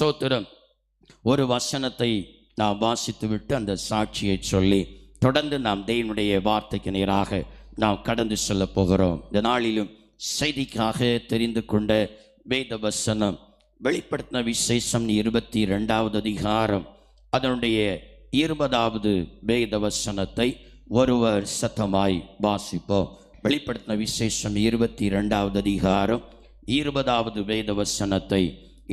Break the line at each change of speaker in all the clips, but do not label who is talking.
ஸ்தோத்திரம். ஒரு வசனத்தை நாம் வாசித்து விட்டு அந்த சாட்சியை சொல்லி தொடர்ந்து நாம் தேவனுடைய வார்த்தைக்கு நேராக நாம் கடந்து செல்ல போகிறோம். இந்த நாளிலும் செய்திக்காக தெரிந்து கொண்ட வேத வசனம் வெளிப்படுத்தின விசேஷம் 22வது அதிகாரம் அதனுடைய 20வது வேத வசனத்தை ஒருவர் சத்தமாய் வாசிப்போம். வெளிப்படுத்தின விசேஷம் 22வது அதிகாரம் 20வது வேத வசனத்தை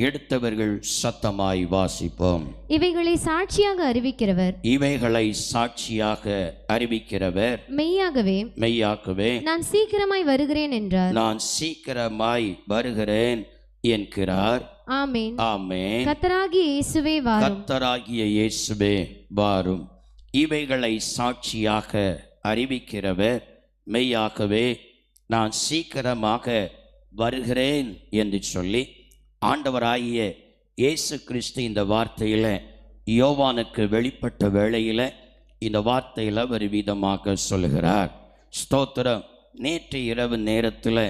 எடுத்தவர்கள் சத்தமாய் வாசிப்போம்.
இவைகளை சாட்சியாக அறிவிக்கிறவர்
மெய்யாகவே
நான் சீக்கிரமாய் வருகிறேன் என்றார்.
நான் சீக்கிரமாய் வருகிறேன் என்கிறார்.
ஆமென்.
ஆமென்.
கர்த்தராகிய
இயேசுவே வாரும். இவைகளை சாட்சியாக அறிவிக்கிறவர் மெய்யாகவே நான் சீக்கிரமாக வருகிறேன் என்று சொல்லி ஆண்டவராகிய இயேசு கிறிஸ்து இந்த வார்த்தையில் யோவானுக்கு வெளிப்பட்ட வேளையில் இந்த வார்த்தையில் ஒரு விதமாக சொல்லுகிறார். ஸ்தோத்திரம். நேற்று இரவு நேரத்தில்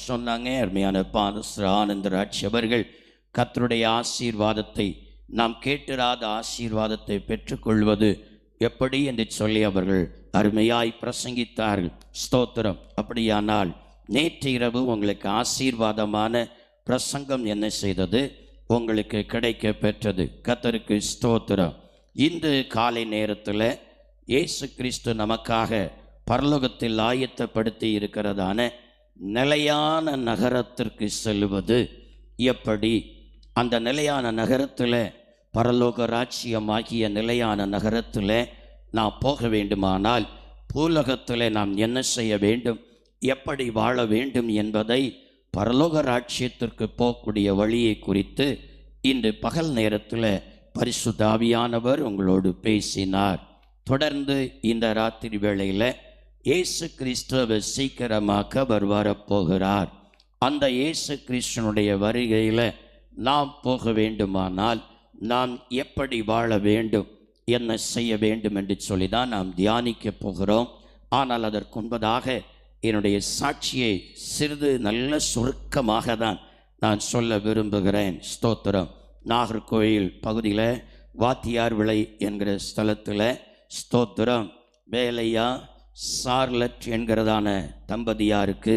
சொன்னாங்க அருமையான பாஸ்டர் ஆனந்தராஜ் அவர்கள், கர்த்தருடைய ஆசீர்வாதத்தை நாம் கேட்டிராத ஆசீர்வாதத்தை பெற்றுக்கொள்வது எப்படி என்று சொல்லி அவர்கள் அருமையாய் பிரசங்கித்தார்கள். ஸ்தோத்திரம். அப்படியானால் நேற்று இரவு உங்களுக்கு ஆசீர்வாதமான பிரசங்கம் என்ன செய்தது? உங்களுக்கு கிடைக்க பெற்றது. கர்த்தருக்கு ஸ்தோத்திரம். இன்று காலை நேரத்தில் இயேசு கிறிஸ்து நமக்காக பரலோகத்தில் ஆயத்தப்படுத்தி இருக்கிறதான நிலையான நகரத்திற்கு செல்வது எப்படி? அந்த நிலையான நகரத்தில், பரலோக ராஜ்யமாகிய நிலையான நகரத்தில் நாம் போக வேண்டுமானால் பூலோகத்தில் நாம் என்ன செய்ய வேண்டும், எப்படி வாழ வேண்டும் என்பதை, பரலோக ராஜ்யத்திற்கு போகக்கூடிய வழியை குறித்து இன்று பகல் நேரத்தில் பரிசுத்த ஆவியானவர் உங்களோடு பேசினார். தொடர்ந்து இந்த ராத்திரி வேளையில் இயேசு கிறிஸ்துவை சீக்கிரமாக அவர் வரப்போகிறார். அந்த இயேசு கிறிஸ்துனுடைய வருகையில் நாம் போக வேண்டுமானால் நாம் எப்படி வாழ வேண்டும், என்ன செய்ய வேண்டும் என்று சொல்லி தான் நாம் தியானிக்க போகிறோம். ஆனால் அதற்கு முன்பதாக என்னுடைய சாட்சியை சிறிது நல்ல சுருக்கமாக தான் நான் சொல்ல விரும்புகிறேன். ஸ்தோத்திரம். நாகர்கோயில் பகுதியில் வாத்தியார் விளை என்கிற ஸ்தலத்தில் ஸ்தோத்திரம் வேலையா சார்லட் என்கிறதான தம்பதியாருக்கு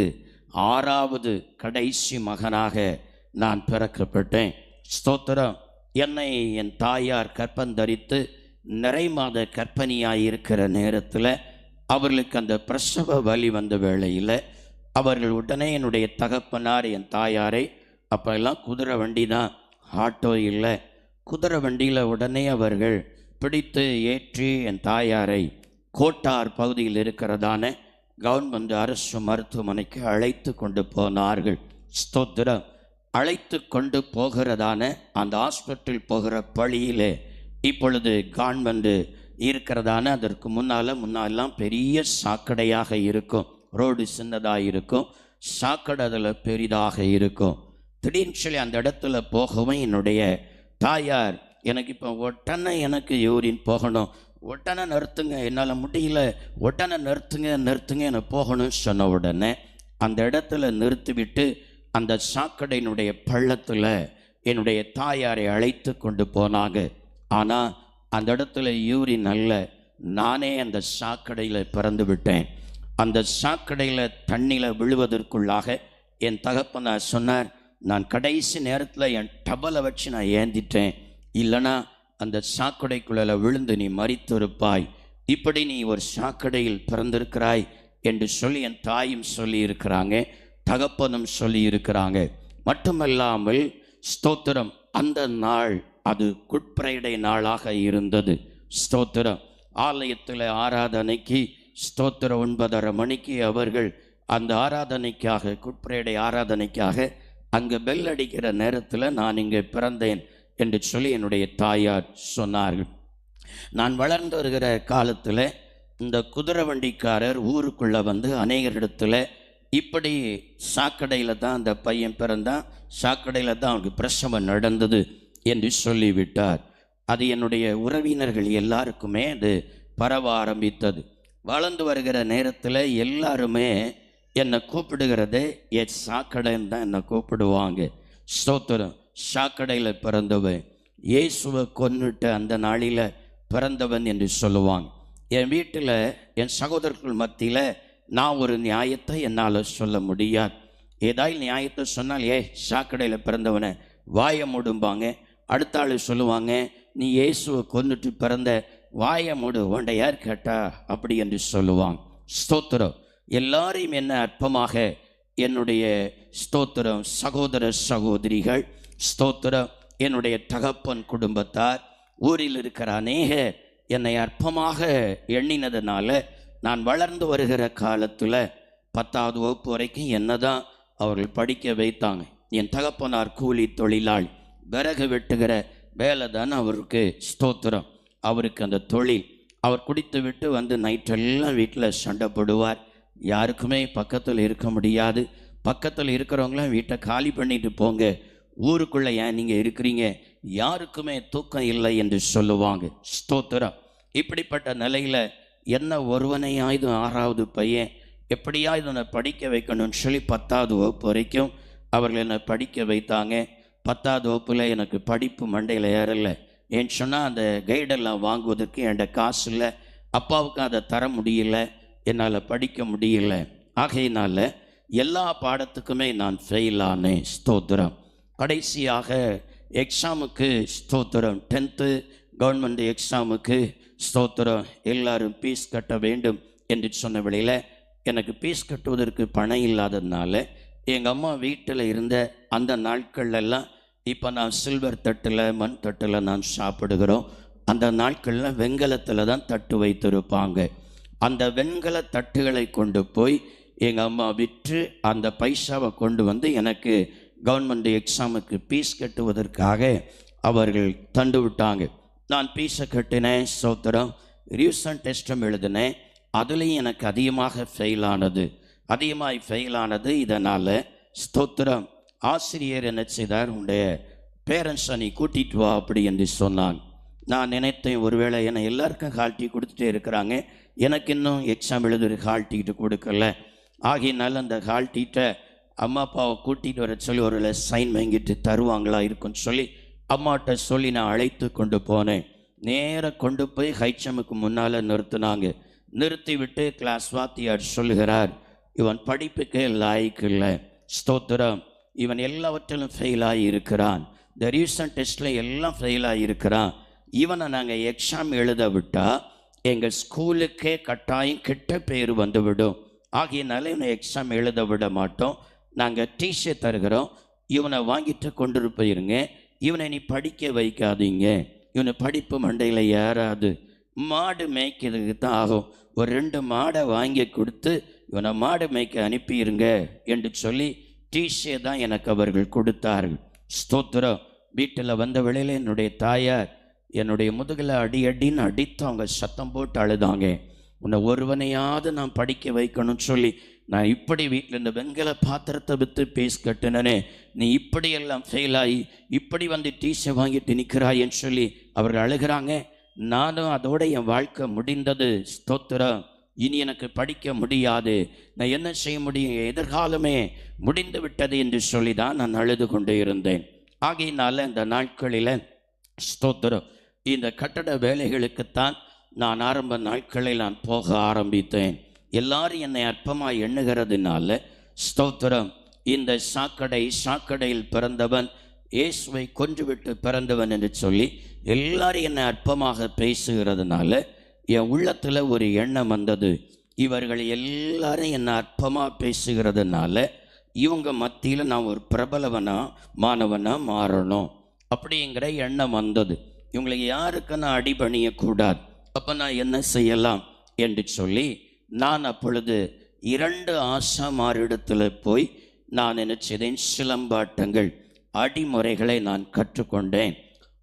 6வது கடைசி மகனாக நான் பிறக்கப்பட்டேன். ஸ்தோத்திரம். என்னை என் தாயார் கற்பந்தரித்து நிறை மாத கற்பனியாயிருக்கிற நேரத்தில் அவர்களுக்கு அந்த பிரசவ வலி வந்த வேளையில் அவர்கள் உடனே என்னுடைய தகப்பனார் என் தாயாரை, அப்போல்லாம் குதிரை வண்டி தான், ஆட்டோ இல்லை, குதிரை வண்டியில் உடனே அவர்கள் பிடித்து ஏற்றி என் தாயாரை கோட்டார் பகுதியில் இருக்கிறதான கவர்மெண்ட் அரசு மருத்துவமனைக்கு அழைத்து கொண்டு போனார்கள். ஸ்தோத்திரம். அழைத்து கொண்டு போகிறதான அந்த ஹாஸ்பிட்டல் போகிற வழியிலே இப்பொழுது கவர்மெண்ட் இருக்கிறதான அதற்கு முன்னாலாம் பெரிய சாக்கடையாக இருக்கும், ரோடு சின்னதாக இருக்கும், சாக்கடை அதில் பெரிதாக இருக்கும். திடீர்னு சொல்லி அந்த இடத்துல போகவும் என்னுடைய தாயார், எனக்கு இப்போ உடனே எனக்கு யூரின் போகணும், உடனே நிறுத்துங்க, என்னால் முடியல, உடனே நிறுத்துங்க எனக்கு போகணும்னு சொன்ன உடனே அந்த இடத்துல நிறுத்திவிட்டு அந்த சாக்கடையினுடைய பள்ளத்தில் என்னுடைய தாயாரை அழைத்து கொண்டு போனாங்க. ஆனால் அந்த இடத்துல யூரின் அல்ல, நானே அந்த சாக்கடையில் பிறந்து விட்டேன். அந்த சாக்கடையில் தண்ணியில் விழுவதற்குள்ளாக என் தகப்பனார் சொன்னார், நான் கடைசி நேரத்தில் என் டபலை வச்சு நான் ஏந்திட்டேன், இல்லைனா அந்த சாக்கடைக்குள்ள விழுந்து நீ மரித்திருப்பாய், இப்படி நீ ஒரு சாக்கடையில் பிறந்திருக்கிறாய் என்று சொல்லி என் தாயும் சொல்லியிருக்கிறாங்க, தகப்பனும் சொல்லியிருக்கிறாங்க. மட்டுமல்லாமல் ஸ்தோத்திரம், அந்த நாள் அது குட் ஃப்ரைடே நாளாக இருந்தது. ஸ்தோத்திரம். ஆலயத்தில் ஆராதனைக்கு ஸ்தோத்திரம் 9:30 மணிக்கு அவர்கள் அந்த ஆராதனைக்காக, குட் ஃப்ரைடே ஆராதனைக்காக அங்கே பெல் அடிக்கிற நேரத்தில் நான் இங்கே பிறந்தேன் என்று சொல்லி என்னுடைய தாயார் சொன்னார்கள். நான் வளர்ந்து வருகிற காலத்தில் இந்த குதிரை வண்டிக்காரர் ஊருக்குள்ளே வந்து அநேகரிடத்தில் இப்படி சாக்கடையில் தான் அந்த பையன் பிறந்தான், சாக்கடையில் தான் அவனுக்கு பிரசவம் நடந்தது என்று சொல்லிவிட்டார். அது என்னுடைய உறவினர்கள் எல்லாருக்குமே அது பரவ ஆரம்பித்தது. வளர்ந்து வருகிற நேரத்தில் எல்லாருமே என்னை கூப்பிடுகிறதே என் சாக்கடைன்னு தான் என்னை கூப்பிடுவாங்க. ஸ்தோத்திரம். சாக்கடையில் பிறந்தவன், இயேசுவை கொன்னுட்டு அந்த நாளில் பிறந்தவன் என்று சொல்லுவாங்க. என் வீட்டில் என் சகோதரர்கள் மத்தியில் நான் ஒரு நியாயத்தை என்னால் சொல்ல முடியாது. ஏதாவது நியாயத்தை சொன்னால், சாக்கடையில் பிறந்தவனை வாயை மூடும்பாங்க. அடுத்த ஆள் சொல்லுவாங்க, நீ இயேசுவை கொன்னுட்டு பிறந்த, வாயை மூடு, உன்ட யார் கேட்டா அப்படி என்று சொல்லுவாங்க. ஸ்தோத்திரம். எல்லாரையும் என்ன அற்பமாக என்னுடைய ஸ்தோத்திரம் சகோதர சகோதரிகள், ஸ்தோத்திரம் என்னுடைய தகப்பன் குடும்பத்தார், ஊரில் இருக்கிற அநேக என்னை அற்பமாக எண்ணினதுனால நான் வளர்ந்து வருகிற காலத்தில் 10வது வகுப்பு வரைக்கும் என்ன தான் அவர்கள் படிக்க வைத்தாங்க. என் தகப்பனார் கூலி தொழிலாளி, விறகு வெட்டுகிற வேலை தான் அவருக்கு. ஸ்தோத்திரம். அவருக்கு அந்த தொழில். அவர் குடித்து விட்டு வந்து நைட்டெல்லாம் வீட்டில் சண்டை போடுவார். யாருக்குமே பக்கத்தில் இருக்க முடியாது. பக்கத்தில் இருக்கிறவங்களாம் வீட்டை காலி பண்ணிட்டு போங்க, ஊருக்குள்ளே ஏன் நீங்கள் இருக்கிறீங்க, யாருக்குமே தூக்கம் இல்லை என்று சொல்லுவாங்க. ஸ்தோத்திரம். இப்படிப்பட்ட நிலையில் என்ன ஒருவனையாவது 6வது பையன் எப்படியாவது என்னை படிக்க வைக்கணும்னு சொல்லி 10வது வகுப்பு வரைக்கும் அவர்கள் என்னை படிக்க வைத்தாங்க. 10வது வகுப்பில் எனக்கு படிப்பு மண்டையில் ஏறலை. ஏன்னு சொன்னால் அந்த கைடெல்லாம் வாங்குவதற்கு என்கிட்ட காசு இல்லை, அப்பாவுக்கு அதை தர முடியல, என்னால் படிக்க முடியல. ஆகையினால எல்லா பாடத்துக்குமே நான் ஃபெயில் ஆனேன். ஸ்தோத்திரம். கடைசியாக எக்ஸாமுக்கு, ஸ்தோத்திரம் 10th கவர்மெண்ட் எக்ஸாமுக்கு, ஸ்தோத்திரம் எல்லாரும் ஃபீஸ் கட்ட வேண்டும் என்று சொன்ன வேளையில் எனக்கு ஃபீஸ் கட்டுவதற்கு பணம் இல்லாததுனால எங்கள் அம்மா வீட்டில் இருந்த அந்த நாட்கள்லாம், இப்போ நான் சில்வர் தட்டில் மண் தட்டில் நான் சாப்பிடுகிறோம். அந்த நாட்களில் வெண்கலத்தில் தான் தட்டு வைத்திருப்பாங்க. அந்த வெண்கல தட்டுகளை கொண்டு போய் எங்கள் அம்மா விற்று அந்த பைசாவை கொண்டு வந்து எனக்கு கவர்மெண்ட் எக்ஸாமுக்கு ஃபீஸ் கட்டுவதற்காக அவர்கள் தந்து விட்டாங்க. நான் ஃபீஸை கட்டினேன். ஸ்தோத்திரம். ரிவிஷன் டெஸ்ட்டும் எழுதினேன். அதுலேயும் எனக்கு அதிகமாக ஃபெயில் ஆனது. இதனால் ஸ்தோத்திரம் ஆசிரியர் என்ன செய்தார், உன்னுடைய பேரண்ட்ஸை நீ கூட்டிகிட்டு வா அப்படி என்று சொன்னாங்க. நான் நினைத்தேன், ஒருவேளை என்னை எல்லாருக்கும் ஹால் டீ கொடுத்துட்டே இருக்கிறாங்க, எனக்கு இன்னும் எக்ஸாம் எழுதுற ஹால் டிக்கெட்டு கொடுக்கல. ஆகையினால அந்த ஹால் டீட்டை அம்மா அப்பாவை கூட்டிகிட்டு வர சொல்லி ஒரு சைன் வாங்கிட்டு தருவாங்களா இருக்குன்னு சொல்லி அம்மாட்ட சொல்லி நான் அழைத்து கொண்டு போனேன். நேராக கொண்டு போய் ஹைச்சமுக்கு முன்னால் நிறுத்தினாங்க. நிறுத்தி விட்டு கிளாஸ் வாத்தியார் சொல்லுகிறார், இவன் படிப்புக்கு லாய்க்கு இல்லை. ஸ்தோத்திரம். இவன் எல்லாவற்றிலும் ஃபெயிலாகி இருக்கிறான். இந்த ரீசன்ட் டெஸ்ட்டில் எல்லாம் ஃபெயிலாகி இருக்கிறான். இவனை நாங்கள் எக்ஸாம் எழுத விட்டால் எங்கள் ஸ்கூலுக்கே கட்டாயம் கெட்ட பேர் வந்துவிடும். ஆகையினால இவனை எக்ஸாம் எழுத விட மாட்டோம். நாங்கள் டிசி தருகிறோம், இவனை வாங்கிட்டு கொண்டு போயிருங்க. இவனை நீ படிக்க வைக்காதீங்க, இவனை படிப்பு மண்டையில் ஏறாது, மாடு மேய்க்கிறதுக்கு தான் ஆகும். ஒரு 2 மாடை வாங்கி கொடுத்து இவனை மாடு மேய்க்க அனுப்பிடுங்க என்று சொல்லி டிசியை தான் எனக்கு அவர்கள் கொடுத்தார்கள். ஸ்தோத்திரம். வீட்டில் வந்த வேளையில் என்னுடைய தாயார் என்னுடைய முதுகில் அடின்னு அடித்து அவங்க சத்தம் போட்டு அழுதாங்க. உன்னை ஒருவனையாவது நான் படிக்க வைக்கணும்னு சொல்லி நான் இப்படி வீட்டில் இந்த வெண்கல பாத்திரத்தை விற்று ஃபீஸ் கட்டினனே, நீ இப்படியெல்லாம் ஃபெயிலாகி இப்படி வந்து டிசியை வாங்கிட்டு நிற்கிறாயின்னு சொல்லி அவர்கள் அழுகிறாங்க. நானும் அதோட என் வாழ்க்கை முடிந்தது. ஸ்தோத்திரம். இனி எனக்கு படிக்க முடியாது, நான் என்ன செய்ய முடியும், எதிர்காலமே முடிந்து விட்டது என்று சொல்லி தான் நான் அழுது கொண்டு இருந்தேன். ஆகையினால இந்த நாட்களில் ஸ்தோத்திரம் இந்த கட்டட வேலைகளுக்குத்தான் நான் ஆரம்ப நாட்களில் நான் போக ஆரம்பித்தேன். எல்லாரும் என்னை அற்பமாக எண்ணுகிறதுனால ஸ்தோத்திரம் இந்த சாக்கடையில் பிறந்தவன் இயேசுவை கொன்றுவிட்டு பிறந்தவன் என்று சொல்லி எல்லாரும் என்னை அற்பமாக பேசுகிறதுனால என் உள்ளத்தில் ஒரு எண்ணம் வந்தது, இவர்கள் எல்லாரும் என்னை அற்பமாக பேசுகிறதுனால இவங்க மத்தியில் நான் ஒரு மாணவனாக மாறணும் அப்படிங்கிற எண்ணம் வந்தது. இவங்களுக்கு யாருக்கு நான் அடிபணியக்கூடாது. அப்போ நான் என்ன செய்யலாம் என்று சொல்லி நான் அப்பொழுது 2 ஆசாமாரிடத்தில் போய் நான் என்ன செய்தேன், சிலம்பாட்டங்கள் அடிமுறைகளை நான் கற்றுக்கொண்டேன்.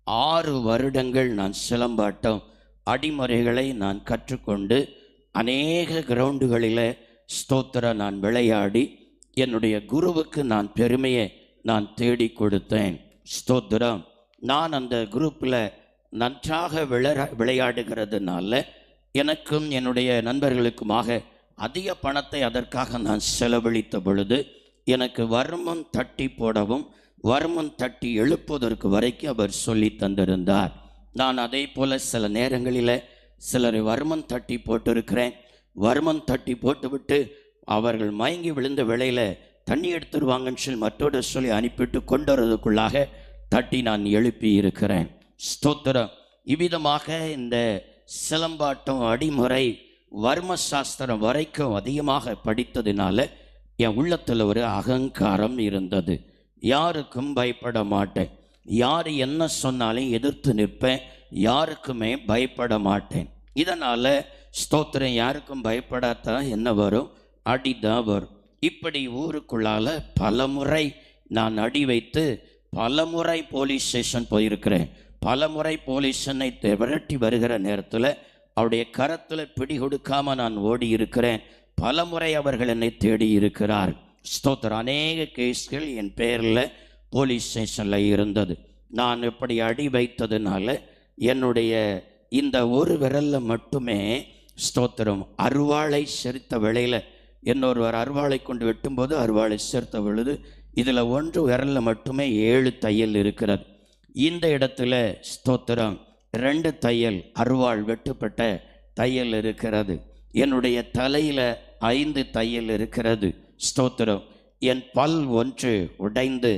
6 வருடங்கள் நான் சிலம்பாட்டம் அடிமுறைகளை நான் கற்றுக்கொண்டு அநேக கிரவுண்டுகளில் ஸ்தோத்திரம் நான் விளையாடி என்னுடைய குருவுக்கு நான் பெருமையை நான் தேடி கொடுத்தேன். ஸ்தோத்திரம். நான் அந்த குரூப்பில் நன்றாக விளையாடுகிறதுனால எனக்கும் என்னுடைய நண்பர்களுக்குமாக அதிக பணத்தை அதற்காக நான் செலவழித்த பொழுது எனக்கு வருமம் தட்டி போடவும் வர்மம் தட்டி எழுப்புவதற்கு வரைக்கும் அவர் சொல்லி தந்திருந்தார். நான் அதே போல் சில நேரங்களில் சிலரை வர்மம் தட்டி போட்டிருக்கிறேன். வர்மம் தட்டி போட்டுவிட்டு அவர்கள் மயங்கி விழுந்த வேளையில் தண்ணி எடுத்துருவாங்கன்னு சொல்லி மற்றோட சொல்லி அனுப்பிட்டு கொண்டு வரதுக்குள்ளாக தட்டி நான் எழுப்பி இருக்கிறேன். ஸ்தோத்திரம். இவ்விதமாக இந்த சிலம்பாட்டம், அடிமுறை, வர்ம சாஸ்திரம் வரைக்கும் அதிகமாக படித்ததினால என் உள்ளத்தில் ஒரு அகங்காரம் இருந்தது. யாருக்கும் பயப்பட மாட்டேன். யார் என்ன சொன்னாலும் எதிர்த்து நிற்பேன். யாருக்குமே பயப்பட மாட்டேன். இதனால் ஸ்தோத்திரம், யாருக்கும் பயப்படாதான் என்ன வரும்? அடிதான் வரும். இப்படி ஊருக்குள்ளால பலமுறை நான் அடி வைத்து பலமுறை போலீஸ் ஸ்டேஷன் போயிருக்கிறேன். பலமுறை போலீஸ் ஸ்டேஷனை விரட்டி வருகிற நேரத்தில் அவருடைய கரத்தில் பிடி கொடுக்காம நான் ஓடி இருக்கிறேன். பலமுறை அவர்கள் என்னை தேடி இருக்கிறார். ஸ்தோத்திரம். அநேக கேஸ்கள் என் பேரில் போலீஸ் ஸ்டேஷனில் இருந்தது. நான் இப்படி அடி வைத்ததுனால என்னுடைய இந்த ஒரு விரலில் மட்டுமே ஸ்தோத்திரம் அருவாளை செரித்த வேளையில் இன்னொருவர் அருவாளை கொண்டு வெட்டும்போது அருவாளை சேர்த்த பொழுது இதில் ஒன்று விரலில் மட்டுமே 7 தையல் இருக்கிறது. இந்த இடத்துல ஸ்தோத்திரம் 2 தையல், அருவாள் வெட்டுப்பட்ட தையல் இருக்கிறது. என்னுடைய தலையில் 5 தையல் இருக்கிறது. ஸ்தோத்திரம். என் பல் ஒன்று உடைந்து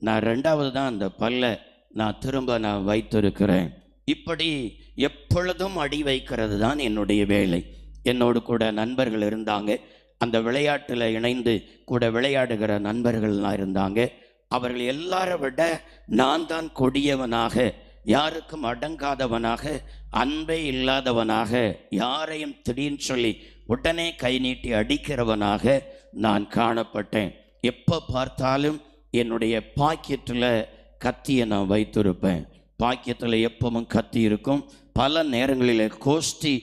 நான் 2வது தான் அந்த பல்லை நான் திரும்ப வைத்திருக்கிறேன். இப்படி எப்பொழுதும் அடி வைக்கிறது தான் என்னுடைய வேலை. என்னோடு கூட நண்பர்கள் இருந்தாங்க. அந்த விளையாட்டில் இணைந்து கூட விளையாடுகிற நண்பர்கள்லாம் இருந்தாங்க. அவர்கள் எல்லாரை விட நான் தான் கொடியவனாக, யாருக்கும் அடங்காதவனாக, அன்பே இல்லாதவனாக, யாரையும் திடீர்னு சொல்லி உடனே கை நீட்டி அடிக்கிறவனாக நான் காணப்பட்டேன். எப்போ பார்த்தாலும் என்னுடைய பாக்கெட்டில் கத்தியை நான் வைத்திருப்பேன். பாக்கெட்டில் எப்பவும் கத்தி இருக்கும். பல நேரங்களில் கோஷ்டி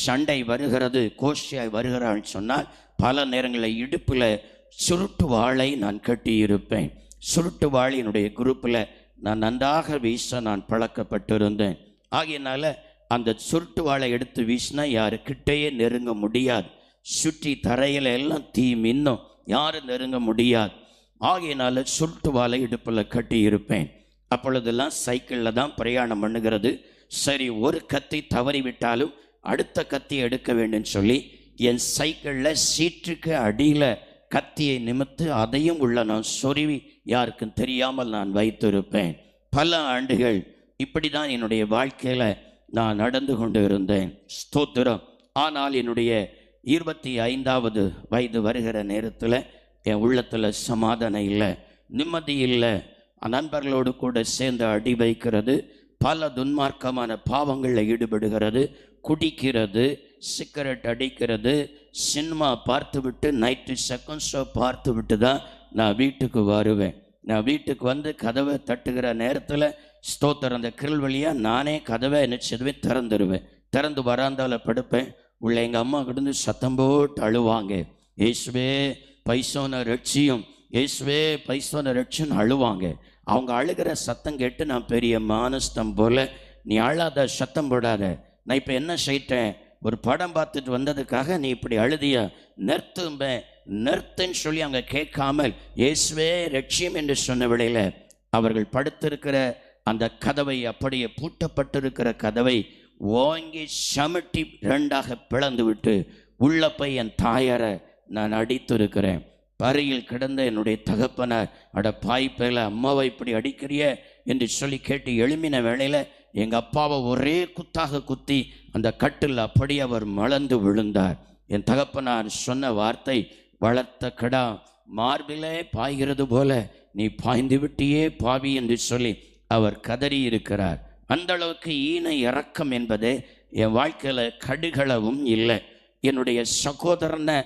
சண்டை வருகிறது, கோஷ்டியாய் வருகிறான்னு சொன்னால் பல நேரங்களில் இடுப்பில் சுருட்டு வாளை நான் கட்டியிருப்பேன். சுருட்டு வாள் என்னுடைய குரூப்பில் நான் நன்றாக வீச நான் பழக்கப்பட்டிருந்தேன். ஆகையினால அந்த சுருட்டு வாளை எடுத்து வீசினா யாருக்கிட்டேயே நெருங்க முடியாது. சுற்றி தரையில் எல்லாம் தீ மின்னும், யாரும் நெருங்க முடியாது. ஆகையினால சுருட்டு வாளை இடுப்பில் கட்டி இருப்பேன். அப்பொழுதெல்லாம் சைக்கிளில் தான் பிரயாணம் பண்ணுகிறது. சரி, ஒரு கத்தி தவறிவிட்டாலும் அடுத்த கத்தி எடுக்க வேண்டும் சொல்லி என் சைக்கிளில் சீட்டுக்கு அடியில் கத்தியை நிமித்து அதையும் உள்ள நான் சொருவி யாருக்கும் தெரியாமல் நான் வைத்திருப்பேன். பல ஆண்டுகள் இப்படி தான் என்னுடைய வாழ்க்கையில் நான் நடந்து கொண்டு இருந்தேன். ஸ்தோத்திரம். ஆனால் என்னுடைய 25வது வயது வருகிற நேரத்தில் என் உள்ளத்தில் சமாதானம் இல்லை, நிம்மதி இல்லை. நண்பர்களோடு கூட சேர்ந்து அடி வைக்கிறது, பல துன்மார்க்கமான பாவங்களில் ஈடுபடுகிறது, குடிக்கிறது, சிகரெட் அடிக்கிறது, சினிமா பார்த்து விட்டு நைட்டு செகண்ட் ஷோ பார்த்து விட்டு தான் நான் வீட்டுக்கு வருவேன். நான் வீட்டுக்கு வந்து கதவை தட்டுகிற நேரத்தில் ஸ்தோத்திரம், அந்த கிரில் வழியாக நானே கதவை என்ன செய்வேன், திறந்துடுவேன். திறந்து வராந்தால படுப்பேன். உள்ள எங்கள் அம்மா கிடந்து சத்தம் போட்டு அழுவாங்க. இயேசுவே பைசோன ரட்சியும், இயேசுவே பைசோன ரட்சின்னு அழுவாங்க. அவங்க அழுகிற சத்தம் கேட்டு நான் பெரிய மானஸ்தம் போல், நீ அழாத, சத்தம் போடாத, நான் இப்போ என்ன செய்யிட்டேன், ஒரு படம் பார்த்துட்டு வந்ததுக்காக நீ இப்படி அழுதியா, நிறுத்துன்னு சொல்லி அவங்க கேட்காமல் இயேசுவே ரட்சியம் என்று சொன்ன வேளையில் அவர்கள் படுத்திருக்கிற அந்த கதவை, அப்படியே பூட்டப்பட்டிருக்கிற கதவை ஓங்கி சமட்டி 2ஆக பிளந்து விட்டு உள்ள போய் என் தாயாரை நான் அடித்திருக்கிறேன். பறையில் கிடந்த என்னுடைய தகப்பனார், அட பாய்ப்பையில் அம்மாவை இப்படி அடிக்கிறிய என்று சொல்லி கேட்டு எழுமின வேளையில் எங்கள் அப்பாவை ஒரே குத்தாக குத்தி அந்த கட்டில் அப்படி அவர் மலர்ந்து விழுந்தார். என் தகப்பனார் சொன்ன வார்த்தை, வளர்த்த கடா மார்பிலே பாய்கிறது போல நீ பாய்ந்து விட்டியே பாவி என்று சொல்லி அவர் கதறி இருக்கிறார். அந்த அளவுக்கு ஈன இரக்கம் என்பதே என் வாழ்க்கையில் கடுகளவும் இல்லை. என்னுடைய சகோதரனை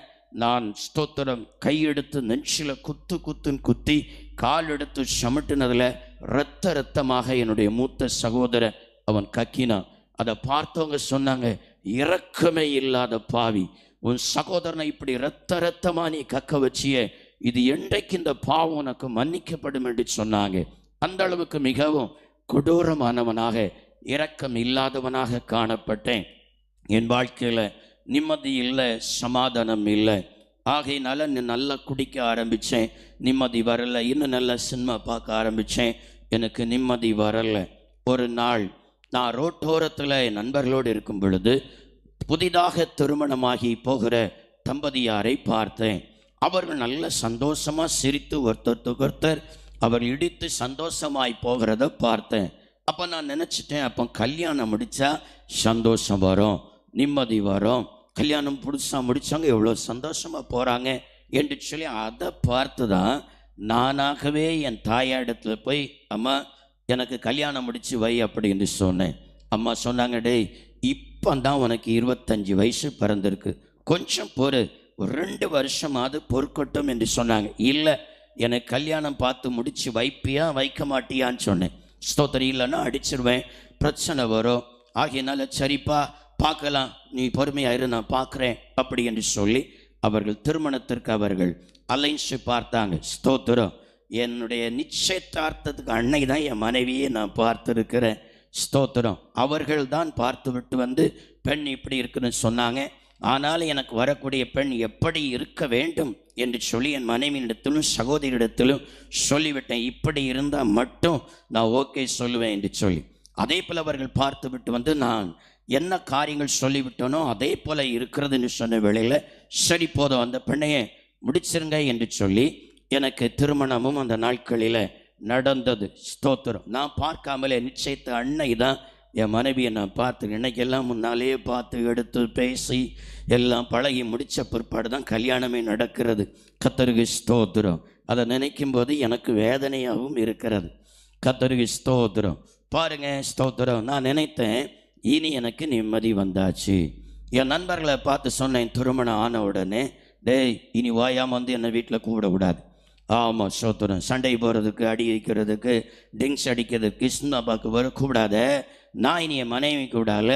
நான் ஸ்தோத்திரம் கையெடுத்து நெஞ்சில் குத்துன்னு குத்தி கால் எடுத்து சமட்டினதில் இரத்தமாக என்னுடைய மூத்த சகோதரன் அவன் கக்கினான். அதை பார்த்தவங்க சொன்னாங்க, இரக்கமே இல்லாத பாவி, உன் சகோதரனை இப்படி இரத்தமா நீ கக்க வச்சியே, இது என்றைக்கு இந்த பாவம் உனக்கு மன்னிக்கப்படும் என்று சொன்னாங்க. அந்த அளவுக்கு மிகவும் கொடூரமானவனாக, இரக்கம் இல்லாதவனாக காணப்பட்டேன். என் வாழ்க்கையில் நிம்மதி இல்லை, சமாதானம் இல்லை. ஆகையினால நல்லா குடிக்க ஆரம்பித்தேன், நிம்மதி வரலை. இன்னும் நல்லா சினிமா பார்க்க ஆரம்பித்தேன், எனக்கு நிம்மதி வரலை. ஒரு நாள் நான் ரோட்டோரத்தில் என் நண்பர்களோடு இருக்கும் பொழுது புதிதாக திருமணமாகி போகிற தம்பதியாரை பார்த்தேன். அவர்கள் நல்ல சந்தோஷமாக சிரித்து ஒருத்தர் அவர்கள் இடித்து சந்தோஷமாய் போகிறத பார்த்தேன். அப்போ நான் நினச்சிட்டேன், அப்போ கல்யாணம் முடித்தா சந்தோஷம் வரும், நிம்மதி வரும், கல்யாணம் புதுசாக முடித்தவங்க எவ்வளோ சந்தோஷமாக போகிறாங்க என்று சொல்லி அதை பார்த்து தான் நானாகவே என் தாயாரிடத்துல போய், அம்மா எனக்கு கல்யாணம் முடித்து வை அப்படின்னு சொன்னேன். அம்மா சொன்னாங்க, டேய் இப்போ தான் உனக்கு 25 வயசு பிறந்திருக்கு, கொஞ்சம் பொறு, ஒரு 2 வருஷமாவது பொறுக்கட்டும் என்று சொன்னாங்க. இல்லை, எனக்கு கல்யாணம் பார்த்து முடித்து வைப்பியா வைக்க மாட்டியான்னு சொன்னேன். ஸ்தோத்திரம், இல்லைன்னா அடிச்சிருவேன், பிரச்சனை வரும், ஆகையினால சரிப்பா பார்க்கலாம், நீ பொறுமையாயிரு, நான் பார்க்குறேன் அப்படி என்று சொல்லி அவர்கள் திருமணத்திற்கு அவர்கள் அலைன்ஸு பார்த்தாங்க. ஸ்தோத்திரம், என்னுடைய நிச்சயதார்த்தத்துக்கு அன்னை தான் என் மனைவியை நான் பார்த்துருக்கிறேன். ஸ்தோத்திரம், அவர்கள் தான் பார்த்து விட்டு வந்து பெண் இப்படி இருக்குன்னு சொன்னாங்க. ஆனாலும் எனக்கு வரக்கூடிய பெண் எப்படி இருக்க வேண்டும் என்று சொல்லி என் மனைவியிடத்திலும் சகோதரியிடத்திலும் சொல்லிவிட்டேன். இப்படி இருந்தால் மட்டும் நான் ஓகே சொல்லுவேன் என்று சொல்லி. அதே போல் அவர்கள் பார்த்து விட்டு வந்து நான் என்ன காரியங்கள் சொல்லிவிட்டனோ அதே போல் இருக்கிறதுன்னு சொன்ன வேளையில், சரி போதும் அந்த பெண்ணையை முடிச்சிருங்க என்று சொல்லி எனக்கு திருமணமும் அந்த நாட்களில் நடந்தது. ஸ்தோத்திரம், நான் பார்க்காமலே நிச்சயத்த அன்னை தான் என் மனைவியை நான் பார்த்து, இன்னைக்கெல்லாம் முன்னாலேயே பார்த்து எடுத்து பேசி எல்லாம் பழகி முடித்த பிற்பாடு தான் கல்யாணமே நடக்கிறது. கர்த்தருக்கு ஸ்தோத்திரம். அதை நினைக்கும் போது எனக்கு வேதனையாகவும் இருக்கிறது. கர்த்தருக்கு ஸ்தோத்திரம். பாருங்க, ஸ்தோத்திரம், நான் நினைத்தேன் இனி எனக்கு நிம்மதி வந்தாச்சு. என் நண்பர்களை பார்த்து சொன்னேன் திருமணம் ஆன உடனே, டேய் இனி வாயாமல் வந்து என்னை வீட்டில் கூப்பிடக்கூடாது. ஆமாம் ஸ்தோத்திரம், சண்டை போகிறதுக்கு, அடி வைக்கிறதுக்கு, ட்ரிங்க்ஸ் அடிக்கிறதுக்கு, சின்னப்பாக்கு வர கூப்பிடாத. நான் இனி என் மனைவி கூடால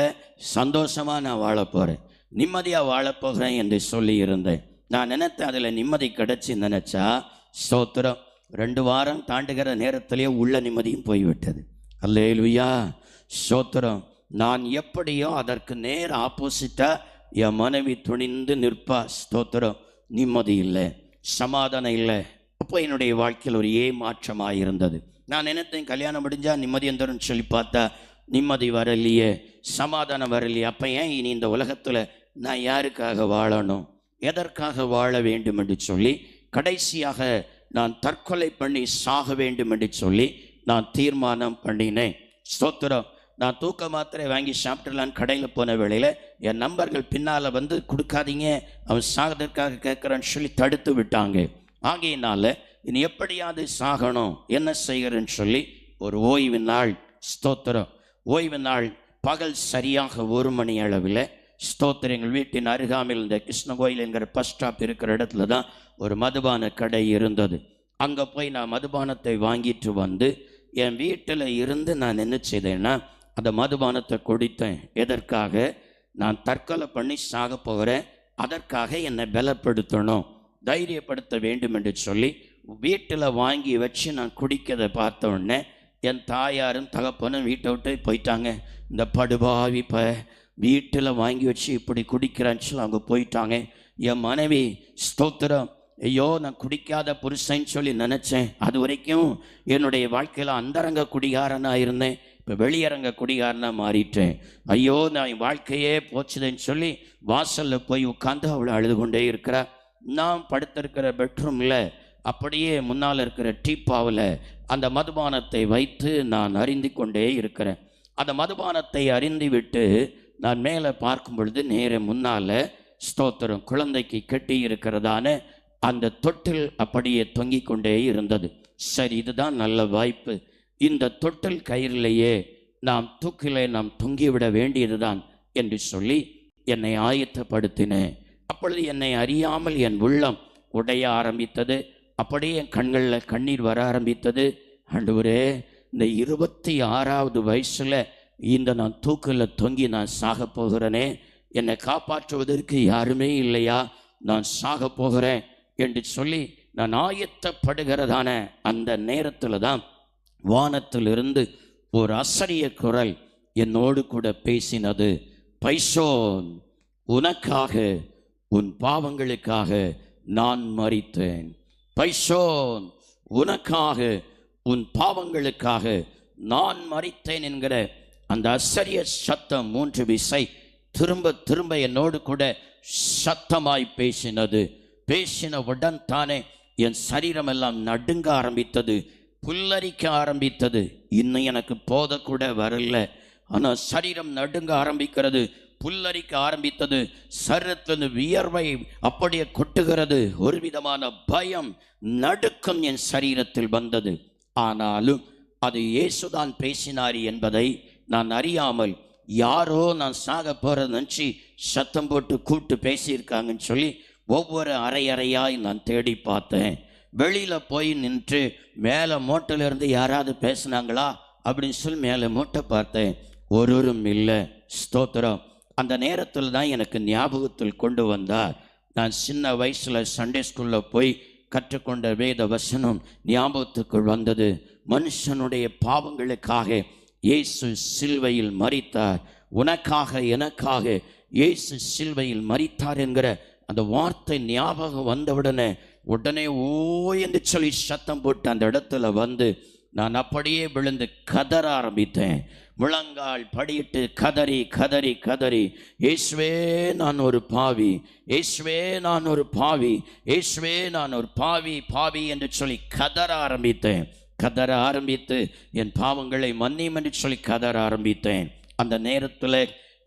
சந்தோஷமாக நான் வாழ போகிறேன், நிம்மதியாக வாழப்போகிறேன் என்று சொல்லி இருந்தேன். நான் நினைத்தேன் அதில் நிம்மதி கிடச்சி நினச்சா, ஸ்தோத்திரம், 2 வாரம் தாண்டுகிற நேரத்திலேயே உள்ள நிம்மதியும் போய்விட்டது. அல்லேலூயா, ஸ்தோத்திரம். நான் எப்படியோ அதற்கு நேர் ஆப்போசிட்டாக என் மனைவி துணிந்து நிற்பா. ஸ்தோத்திரம், நிம்மதி இல்லை, சமாதானம் இல்லை. அப்போ என்னுடைய வாழ்க்கையில் ஒரு ஏமாற்றமாக இருந்தது. நான் நினைத்தேன் கல்யாணம் முடிஞ்சால் நிம்மதி வந்துடும் சொல்லி பார்த்தா நிம்மதி வரலையே, சமாதானம் வரலையே. அப்போ ஏன் இனி இந்த உலகத்தில் நான் யாருக்காக வாழணும், எதற்காக வாழ வேண்டும் என்று சொல்லி கடைசியாக நான் தற்கொலை பண்ணி சாக வேண்டும் என்று சொல்லி நான் தீர்மானம் பண்ணினேன். ஸ்தோத்திரம், நான் தூக்க மாத்திரை வாங்கி சாப்பிட்டுலான்னு கடையில் போன வேளையில் என் நண்பர்கள் பின்னால் வந்து கொடுக்காதீங்க, அவன் சாகிறதுக்காக கேட்குறான்னு சொல்லி தடுத்து விட்டாங்க. ஆகையினால இனி எப்படியாவது சாகணும், என்ன செய்கிறேன்னு சொல்லி ஒரு ஓய்வு நாள், ஸ்தோத்திரம், ஓய்வு நாள் பகல் சரியாக 1 மணி அளவில், ஸ்தோத்திரம், எங்கள் வீட்டின் அருகாமையில் இந்த கிருஷ்ண கோயில் என்கிற பஸ் ஸ்டாப் இருக்கிற இடத்துல தான் ஒரு மதுபான கடை இருந்தது. அங்கே போய் நான் மதுபானத்தை வாங்கிட்டு வந்து என் வீட்டில் இருந்து நான் என்ன செய்தேன்னா அந்த மதுபானத்தை குடித்தேன். எதற்காக? நான் தற்கொலை பண்ணி சாக போகிறேன், அதற்காக என்னை பலப்படுத்தணும், தைரியப்படுத்த வேண்டும் என்று சொல்லி வீட்டில் வாங்கி வச்சு நான் குடிக்கிறதை பார்த்த உடனே என் தாயாரும் தகப்பனும் வீட்டை விட்டு போயிட்டாங்க. இந்த படுபாவி வீட்டில் வாங்கி வச்சு இப்படி குடிக்கிறான்னு சொல்லி அவங்க போயிட்டாங்க. என் மனைவி, ஸ்தோத்திரம், ஐயோ நான் குடிக்காத புருஷன்னு சொல்லி நினச்சேன். அது வரைக்கும் என்னுடைய வாழ்க்கையில் அந்தரங்க குடிகாரனாக இருந்தேன், இப்போ வெளியரங்க குடிகாரனாக மாறிட்டேன். ஐயோ நான் வாழ்க்கையே போச்சுதுன்னு சொல்லி வாசலில் போய் உட்காந்து அவளை அழுது கொண்டே இருக்கிறா. நான் படுத்திருக்கிற பெட்ரூமில் அப்படியே முன்னால் இருக்கிற டீப்பாவில் அந்த மதுபானத்தை வைத்து நான் அறிந்து கொண்டே இருக்கிறேன். அந்த மதுபானத்தை அறிந்து விட்டு நான் மேலே பார்க்கும் பொழுது நேர முன்னால், ஸ்தோத்திரம், குழந்தைக்கு கட்டி இருக்கிறதான அந்த தொட்டில் அப்படியே தொங்கிக் கொண்டே இருந்தது. சரி, இதுதான் நல்ல வாய்ப்பு, இந்த தொட்டில் கயிறிலேயே நாம் தூக்கிலே நாம் தொங்கிவிட வேண்டியதுதான் என்று சொல்லி என்னை ஆயத்தப்படுத்தினேன். அப்பொழுது என்னை அறியாமல் என் உள்ளம் உடைய ஆரம்பித்தது. அப்படியே என் கண்களில் கண்ணீர் வர ஆரம்பித்தது. ஆண்டவரே, இந்த 26வது வயசில் இந்த நான் தூக்கில் தொங்கி நான் சாக போகிறேனே, என்னை காப்பாற்றுவதற்கு யாருமே இல்லையா, நான் சாக போகிறேன் என்று சொல்லி நான் ஆயத்தப்படுகிறதான அந்த நேரத்தில் தான் வானத்திலிருந்து ஒரு அசரிய குரல் என்னோடு கூட பேசினது. பைசோன், உனக்காக, உன் பாவங்களுக்காக நான் மரித்தேன். பைசோன், உனக்காக, உன் பாவங்களுக்காக நான் மரித்தேன் என்கிற அந்த அசரிய சத்தம் 3 விசை திரும்ப திரும்ப என்னோடு கூட சத்தமாய் பேசினது. பேசினவுடன் தானே என் சரீரம் எல்லாம் நடுங்க ஆரம்பித்தது, புல்லரிக்க ஆரம்பித்தது. இன்னும் எனக்கு போத கூட வரல, ஆனால் சரீரம் நடுங்க ஆரம்பிக்கிறது, புல்லரிக்க ஆரம்பித்தது. சரீரத்திலிருந்து வியர்வை அப்படியே கொட்டுகிறது. ஒரு விதமான பயம், நடுக்கம் என் சரீரத்தில் வந்தது. ஆனாலும் அது இயேசுதான் பேசினார் என்பதை நான் அறியாமல், யாரோ நான் சாக போகிறத நினச்சி சத்தம் போட்டு கூப்பிட்டு பேசியிருக்காங்கன்னு சொல்லி ஒவ்வொரு அறையாய் நான் தேடி பார்த்தேன். வெளியில் போய் நின்று மேலே மோட்டிலிருந்து யாராவது பேசுனாங்களா அப்படின்னு சொல்லி மேலே மோட்டை பார்த்தேன். ஒருவரும் இல்லை. ஸ்தோத்திரம். அந்த நேரத்தில் தான் எனக்கு ஞாபகத்தில் கொண்டு வந்தார். நான் சின்ன வயசில் சண்டே ஸ்கூலில் போய் கற்றுக்கொண்ட வேத வசனம் ஞாபகத்துக்குள் வந்தது. மனுஷனுடைய பாவங்களுக்காக இயேசு சிலுவையில் மரித்தார். உனக்காக எனக்காக இயேசு சிலுவையில் மரித்தார் என்கிற அந்த வார்த்தை ஞாபகம் வந்தவுடனே உடனே ஓ என்று சொல்லி சத்தம் போட்டு அந்த இடத்துல வந்து நான் அப்படியே விழுந்து கதற ஆரம்பித்தேன். முழங்கால் படியிட்டு கதறி கதறி கதறி, இயேசுவே நான் ஒரு பாவி, இயேசுவே நான் ஒரு பாவி, இயேசுவே நான் ஒரு பாவி பாவி என்று சொல்லி கதற ஆரம்பித்தேன். கதற ஆரம்பித்து என் பாவங்களை மன்னியும் என்று சொல்லி கதற ஆரம்பித்தேன். அந்த நேரத்தில்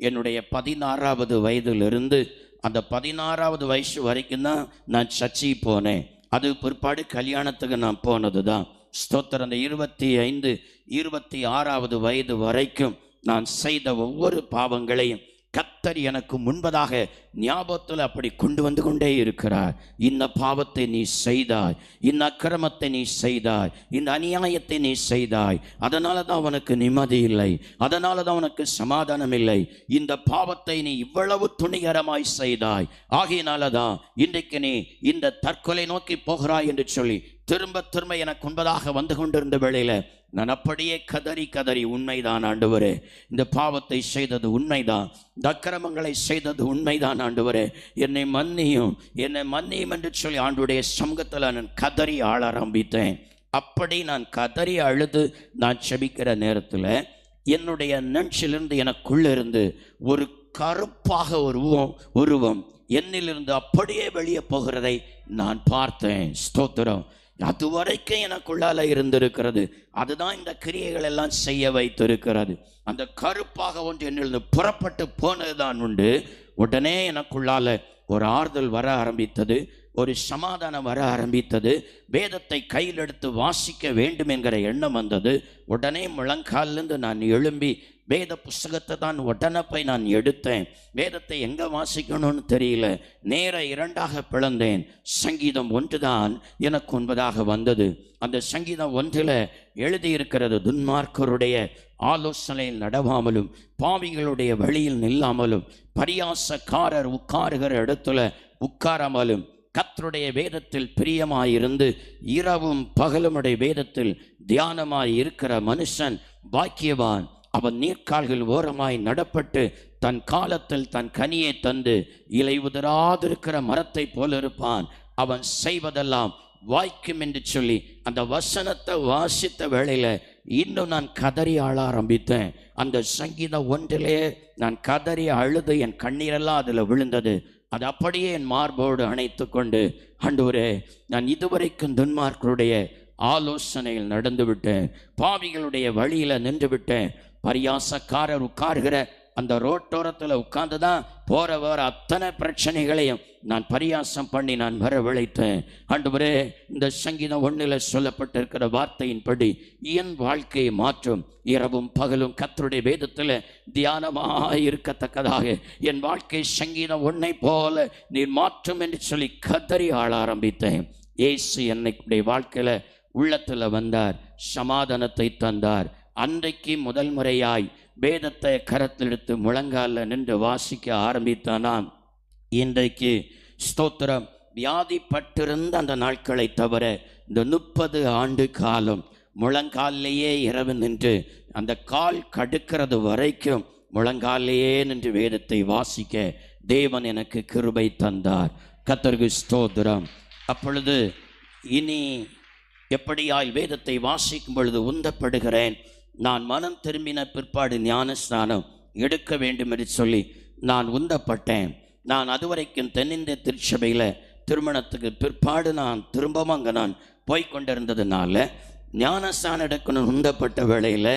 என்னுடைய 16வது வயதிலிருந்து அந்த 16வது வயசு வரைக்கும் தான் நான் சர்ச்சை போனேன். அது பிற்பாடு கல்யாணத்துக்கு நான் போனது தான். ஸ்தோத்திரம். அந்த 25, 26வது வயது வரைக்கும் நான் செய்த ஒவ்வொரு பாவங்களையும் கர்த்தர் எனக்கு முன்பதாக ஞாபகத்தில் அப்படி கொண்டு வந்து கொண்டே இருக்கிறார். இந்த பாவத்தை நீ செய்தாய், இந்த அக்கிரமத்தை நீ செய்தாய், இந்த அநியாயத்தை நீ செய்தாய், அதனால தான் உனக்கு நிம்மதி இல்லை, அதனால தான் உனக்கு சமாதானம் இல்லை, இந்த பாவத்தை நீ இவ்வளவு துணிகரமாய் செய்தாய், ஆகையினால தான் இன்றைக்கு நீ இந்த தற்கொலை நோக்கி போகிறாய் என்று சொல்லி திரும்ப திரும்ப எனக்கு முன்பதாக வந்து கொண்டிருந்த வேளையில் நான் அப்படியே கதறி கதறி, உண்மைதான் ஆண்டவரே, இந்த பாவத்தை செய்தது உண்மைதான், இந்த அக்கிரமங்களை செய்தது உண்மைதான் ஆண்டவரே, என்னை மன்னியும் என்று சொல்லி ஆண்டுடைய சமூகத்தில் நான் கதறி ஆள ஆரம்பித்தேன். அப்படி நான் கதறி அழுது நான் செபிக்கிற நேரத்தில் என்னுடைய நெஞ்சிலிருந்து எனக்குள்ளிருந்து ஒரு கருப்பாக உருவம் என்னிலிருந்து அப்படியே வெளியே போகிறதை நான் பார்த்தேன். ஸ்தோத்திரம். அது வரைக்கும் எனக்குள்ளால இருந்திருக்கிறது. அதுதான் இந்த கிரியைகள் எல்லாம் செய்ய வைத்திருக்கிறது. அந்த கருப்பாக ஒன்று என்னிலிருந்து புறப்பட்டு போனதுதான் உண்டு. உடனே எனக்குள்ளால ஒரு ஆறுதல் வர ஆரம்பித்தது, ஒரு சமாதானம் வர ஆரம்பித்தது. வேதத்தை கையில் எடுத்து வாசிக்க வேண்டும் என்கிற எண்ணம் வந்தது. உடனே முழங்காலிருந்து நான் எழும்பி வேத புஸ்தகத்தை தான் உடனே போய் நான் எடுத்தேன். வேதத்தை எங்கே வாசிக்கணும்னு தெரியல, நேர 2ஆக பிளந்தேன். சங்கீதம் 1 தான் எனக்கு 9ஆக வந்தது. அந்த சங்கீதம் 1 எழுதியிருக்கிறது, துன்மார்க்கருடைய ஆலோசனையில் நடவாமலும் பாவிகளுடைய வழியில் நில்லாமலும் பரியாசக்காரர் உட்காருகிற இடத்துல உட்காராமலும் கர்த்தருடைய வேதத்தில் பிரியமாயிருந்து இரவும் பகலுமுடைய வேதத்தில் தியானமாய் இருக்கிற மனுஷன் பாக்கியவான். அவன் நீர்க்கால்கள் ஓரமாய் நடப்பட்டு தன் காலத்தில் தன் கனியை தந்து இலை உதிராதிருக்கிற மரத்தை போல இருப்பான். அவன் செய்வதெல்லாம் வாய்க்கும் என்று சொல்லி அந்த வசனத்தை வாசித்த வேளையில இன்னும் நான் கதறி ஆள ஆரம்பித்தேன். அந்த சங்கீதம் 1 நான் கதறி அழுது என் கண்ணீரெல்லாம் அதில் விழுந்தது. அது அப்படியே என் மார்போடு அணைத்து கொண்டு, ஆண்டவரே, நான் இதுவரைக்கும் துன்மார்க்கருடைய ஆலோசனையில் நடந்து விட்டேன், பாவிகளுடைய வழியில் நின்று விட்டேன், பரியாசக்காரர் உட்கார்கிற அந்த ரோட்டோரத்தில் உட்கார்ந்து தான் போற வர அத்தனை பிரச்சனைகளையும் நான் பரியாசம் பண்ணி நான் வரவழைத்தேன். ஆண்டவரே, இந்த சங்கீதம் 1 சொல்லப்பட்டிருக்கிற வார்த்தையின்படி என் வாழ்க்கையை மாற்றும். இரவும் பகலும் கர்த்தருடைய வேதத்தில் தியானமாக இருக்கத்தக்கதாக என் வாழ்க்கை சங்கீதம் 1 போல நீர் மாற்றும் என்று சொல்லி கதறி ஆள ஆரம்பித்தேன். இயேசு என்னுடைய வாழ்க்கையில் உள்ளத்தில் வந்தார், சமாதானத்தை தந்தார். அன்றைக்கு முதல் முறையாய் வேதத்தை கரத்தெடுத்து முழங்காலில் நின்று வாசிக்க ஆரம்பித்தானாம். இன்றைக்கு ஸ்தோத்திரம், வியாதிப்பட்டிருந்த அந்த நாட்களை தவிர இந்த 30 ஆண்டு காலம் முழங்காலிலேயே இரவு நின்று அந்த கால் கடுக்கிறது வரைக்கும் முழங்காலிலேயே நின்று வேதத்தை வாசிக்க தேவன் எனக்கு கிருபை தந்தார். கர்த்தருக்கு ஸ்தோத்திரம். அப்பொழுது இனி எப்படியாய் வேதத்தை வாசிக்கும் பொழுது உந்தப்படுகிறேன். நான் மனம் திரும்பின பிற்பாடு ஞான ஸ்நானம் எடுக்க வேண்டும் என்று சொல்லி நான் உந்தப்பட்டேன். நான் அதுவரைக்கும் தென்னிந்திய திருச்சபையில் திருமணத்துக்கு பிற்பாடு நான் திரும்பவும் அங்கே நான் போய்கொண்டிருந்ததுனால ஞானஸ்தானம் எடுக்கணும் உந்தப்பட்ட வேளையில்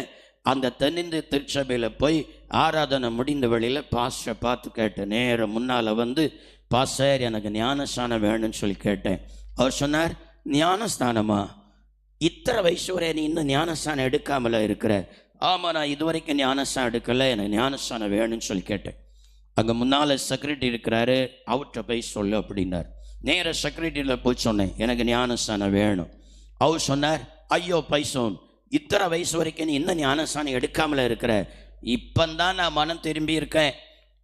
அந்த தென்னிந்திய திருச்சபையில் போய் ஆராதனை முடிந்த வேளையில் பாஸ்டரை பார்த்து கேட்டேன். நேரம் முன்னால் வந்து, பாஸ்டர் எனக்கு ஞானஸ்தானம் வேணும்னு சொல்லி கேட்டேன். அவர் சொன்னார், ஞானஸ்தானமா? இத்தனை வயசு வரை நீ இன்னும் ஞானஸ்தானம் எடுக்காமல இருக்கிற? ஆமாம், நான் இது வரைக்கும் ஞானஸ்தானம் எடுக்கலை, எனக்கு ஞானஸ்தானம் வேணும்னு சொல்லி கேட்டேன். அங்கே முன்னால் செக்ரட்டரி இருக்கிறாரு, அவர்கிட்ட போய் சொல்லு அப்படின்னார். நேராக செக்ரட்டரியில் போய் சொன்னேன், எனக்கு ஞானஸ்தானம் வேணும். அவர் சொன்னார், ஐயோ பைசோன், இத்தனை வயசு வரைக்கும் நீ இன்னும் ஞானஸ்தானம் எடுக்காமல இருக்கிற? இப்போந்தான் நான் மனம் திரும்பி இருக்கேன்,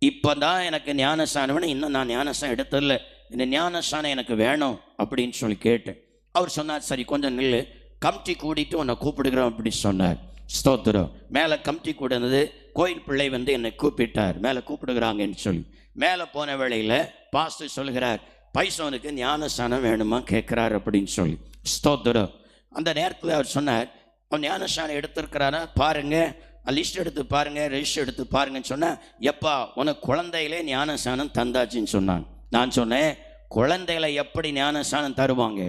இப்போ தான் எனக்கு ஞானஸ்தானம் வேணும், இன்னும் நான் ஞானஸ்தானம் எடுத்ததில்ல, இந்த ஞானஸ்தானம் எனக்கு வேணும் அப்படின்னு சொல்லி கேட்டேன். அவர் சொன்னார், சரி கொஞ்சம் நில்லு, கமிட்டி கூட்டிட்டு உன்னை கூப்பிடுகிறோம் அப்படி சொன்னார். ஸ்தோத்திரம். மேலே கமிட்டி கூடனது கோயில் பிள்ளை வந்து என்னை கூப்பிட்டார், மேலே கூப்பிடுகிறாங்கன்னு சொல்லி. மேலே போன வேளையில் பாஸ்டர் சொல்கிறார், பைசோனுக்கு ஞானஸ்தானம் வேணுமா கேட்குறார் அப்படின்னு சொல்லி. ஸ்தோத்திரம். அந்த நேரத்தில் அவர் சொன்னார், அவன் ஞானஸ்தானம் எடுத்திருக்கிறானா பாருங்க, லிஸ்ட் எடுத்து பாருங்க, ரெஜிஸ்டர் எடுத்து பாருங்கன்னு சொன்னேன். எப்பா உனக்கு குழந்தைகளே ஞானஸ்தானம் தந்தாச்சுன்னு சொன்னான். நான் சொன்னேன், குழந்தைகளை எப்படி ஞானஸ்தானம் தருவாங்க?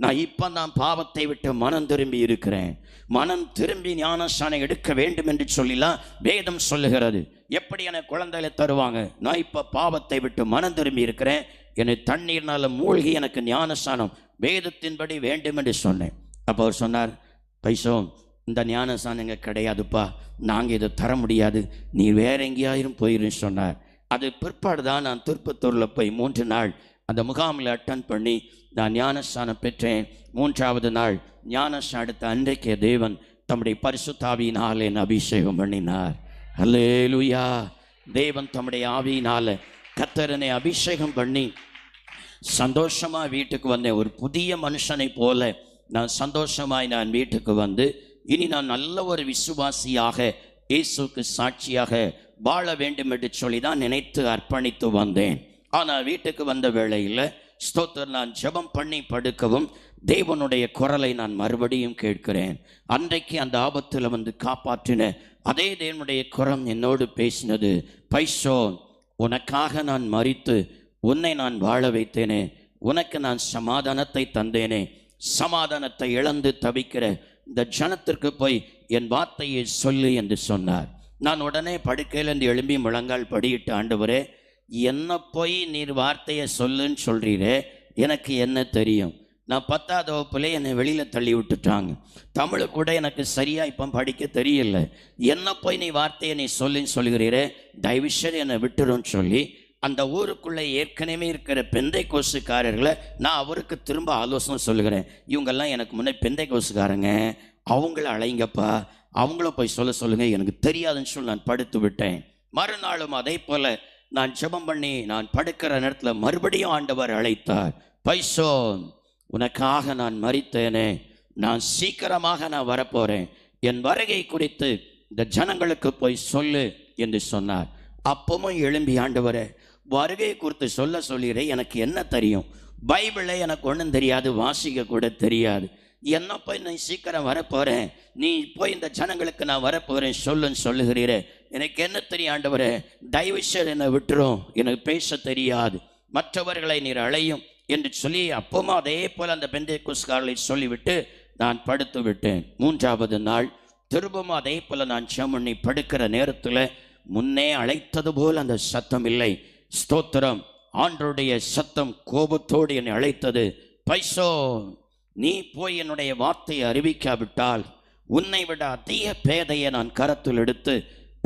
நான் இப்போ தான் பாவத்தை விட்டு மனம் திரும்பி இருக்கிறேன், மனம் திரும்பி ஞானஸ்தானம் எடுக்க வேண்டும் என்று சொல்லிலாம் வேதம் சொல்லுகிறது. எப்படி எனக்கு குழந்தைகளை தருவாங்க? நான் இப்போ பாவத்தை விட்டு மனம் திரும்பி இருக்கிறேன், என்னை தண்ணீர்னால மூழ்கி எனக்கு ஞானஸ்தானம் வேதத்தின்படி வேண்டும் என்று சொன்னேன். அப்போ அவர் சொன்னார், பைசோ இந்த ஞானஸ்தானம் இங்கே கிடையாதுப்பா, நாங்கள் இதை தர முடியாது, நீ வேற எங்கேயாயிரும் போயிருன்னு சொன்னார். அது பிற்பாடு தான் நான் திருப்பத்தூரில் போய் 3 நாள் அந்த முகாமில் அட்டன் பண்ணி நான் ஞானஸ்தானம் பெற்றேன். 3வது நாள் ஞானஸ்தானம் எடுத்த அன்றைக்கே தேவன் தம்முடைய பரிசுத்த ஆவியினால் என்னை அபிஷேகம் பண்ணினார். அல்லேலூயா. தேவன் தம்முடைய ஆவியினால் கர்த்தரனை அபிஷேகம் பண்ணி சந்தோஷமாக வீட்டுக்கு வந்தேன். ஒரு புதிய மனுஷனை போல நான் சந்தோஷமாய் நான் வீட்டுக்கு வந்து இனி நான் நல்ல ஒரு விசுவாசியாக இயேசுக்கு சாட்சியாக வாழ வேண்டும் என்று சொல்லி தான் நினைத்து அர்ப்பணித்து வந்தேன். ஆனால் வீட்டுக்கு வந்த வேளையில் ஸ்தோத்திரம், நான் ஜெபம் பண்ணி படுக்கவும் தேவனுடைய குரலை நான் மறுபடியும் கேட்கிறேன். அன்றைக்கு அந்த ஆபத்தில் வந்து காப்பாற்றின அதே தேவனுடைய குரம் என்னோடு பேசினது, பைசோ உனக்காக நான் மரித்து உன்னை நான் வாழ வைத்தேனே, உனக்கு நான் சமாதானத்தை தந்தேனே, சமாதானத்தை இழந்து தவிக்கிற இந்த ஜனத்திற்கு போய் என் வார்த்தையை சொல்லு என்று சொன்னார். நான் உடனே படுக்கையிலேருந்து எழும்பி முழங்கால் படியிட்டு, ஆண்டவரே என்ன போய் நீர் வார்த்தையை சொல்லுன்னு சொல்கிறீரே, எனக்கு என்ன தெரியும்? நான் 10வது வகுப்புலே என்னை வெளியில் தள்ளி விட்டுட்டாங்க, தமிழ் கூட எனக்கு சரியாக இப்போ படிக்க தெரியல, என்ன போய் நீ வார்த்தையை நீ சொல்லுன்னு சொல்கிறீரே, தயவுசெய்து என்னை விட்டுருன்னு சொல்லி அந்த ஊருக்குள்ளே ஏற்கனவே இருக்கிற பெந்தை கோசுக்காரர்களை நான் அவருக்கு திரும்ப ஆலோசனை சொல்லுகிறேன். இவங்கெல்லாம் எனக்கு முன்னே பெந்தை கோசுக்காரங்க, அவங்கள அழைங்கப்பா, அவங்கள போய் சொல்லுங்கள், எனக்கு தெரியாதுன்னு சொல்லி நான் படுத்து விட்டேன். மறுநாளும் அதே போல் நான் ஜெபம் பண்ணி நான் படுக்கிற நேரத்தில் மறுபடியும் ஆண்டவர் அழைத்தார், பைசோ உனக்காக நான் மரித்தேனே, நான் சீக்கிரமாக நான் வரப்போகிறேன், என் வருகை குறித்து இந்த ஜனங்களுக்கு போய் சொல்லு என்று சொன்னார். அப்பவும் எழும்பி, ஆண்டவரே வருகை குறித்து சொல்ல சொல்லிடுறேன், எனக்கு என்ன தெரியும்? பைபிளை எனக்கு ஒன்றும் தெரியாது, வாசிக்க கூட தெரியாது, என்ன போய் நீ சீக்கிரம் வரப்போகிறேன், நீ போய் இந்த ஜனங்களுக்கு நான் வரப்போகிறேன் சொல்லுன்னு சொல்லுகிறீரே, எனக்கு என்ன தெரியும் ஆண்டவரே, தயவுசெய்து என்னை விட்டுரும், எனக்கு பேச தெரியாது, மற்றவர்களை நீர் அழையும் என்று சொல்லி அப்பவும் அதே போல் அந்த பெந்தேகோஸ்காரர்களை சொல்லிவிட்டு நான் படுத்து விட்டேன். 3வது நாள் திரும்பவும் அதே போல் நான் ஜெபம் பண்ணி படுக்கிற நேரத்தில் முன்னே அழைத்தது போல் அந்த சத்தம் இல்லை. ஸ்தோத்திரம். ஆண்டவருடைய சத்தம் கோபத்தோடு என்னை அழைத்தது, பைசோ நீ போய் என்னுடைய வார்த்தையை அறிவிக்காவிட்டால் உன்னை விட அதிக பேதையை நான் கரத்தில் எடுத்து